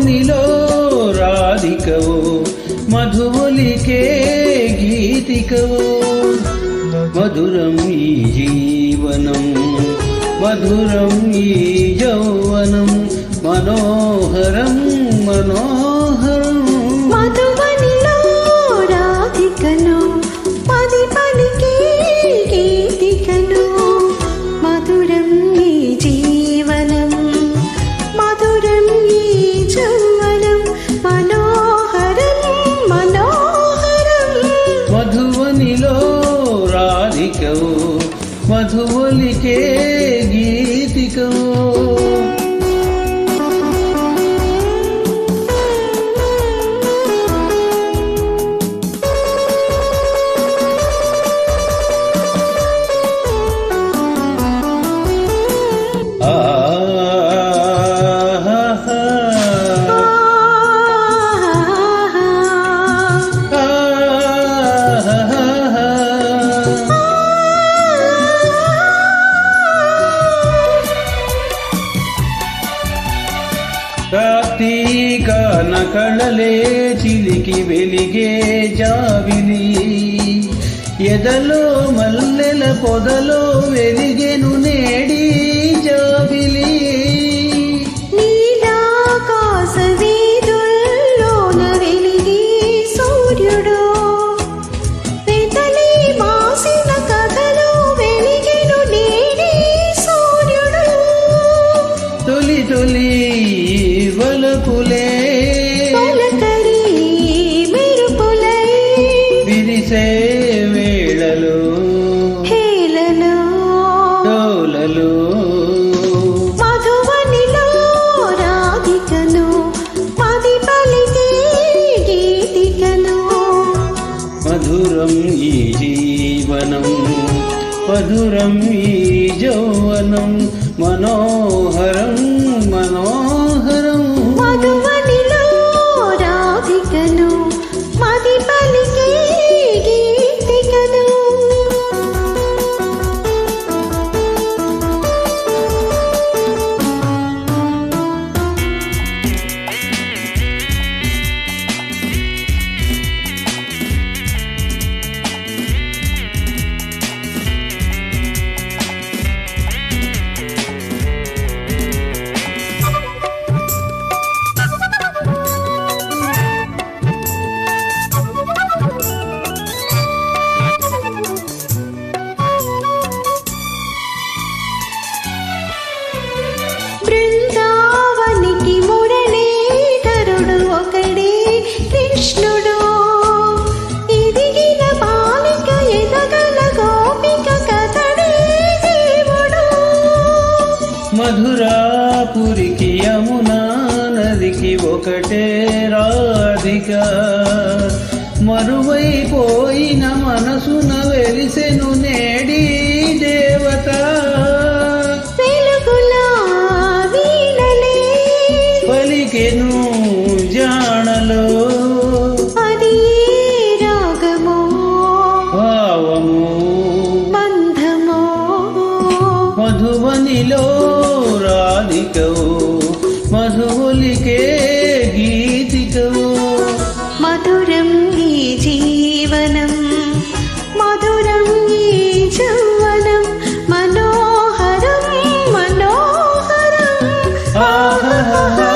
మధువనిలో రాధికవో మధువులికే గీతికవో మధురం ఈ జీవనం మధురం ఈ యౌవనం మనోహరం మనోహరం మధువనిలో రాధికను పది పలికే గీతికను మధురం ఈ జీవనం మధురం ఈ యౌవనం మనోహరం మనోహరం మధువనిలో రాధికవో మధువులికే గీతికవో కార్తీక నకళలే చిలికి వెలిగే జాబిలి ఎదలో మల్లెల పొదలో వెలిగెను నేడి జాబిలి నీలాకాశ వీధుల్లోన వెలిగే సూర్యుడు పెదలి మాసిన కథలో వెలిగెను నేడి సూర్యుడు తొలి తొలి వలపులే పలకరి మెరుపులై విరిసే వేళలో హేళలో డోలలో మధువనిలో రాధికను పది పలికే గీతికను మధురం ఈ జీవనం మధురం ఈ యౌవనం మనోహరం మనోహరం మధువనిలో రాధికను మది పలికే గీతికను బృందావనికి మురళీధరుడు ఒకడే కృష్ణుడు ఎదిగిన బాలిక ఎదగల గోపిక కథడే దేవుడు మధురాపురికి యమునా నదికి ఒకటే రాధిక మరువైపోయిన మనసున వెలిసెను నేడి దేవత వెలుగులా వీణలే పలికెను జాణలో అది రాగమో భావము బంధమో మధువనిలో రాధికవో మధువులికే గీతికవో మధురం ఈ జీవనం మధురం ఈ యౌవనం మనోహరం మనోహరం ఆహా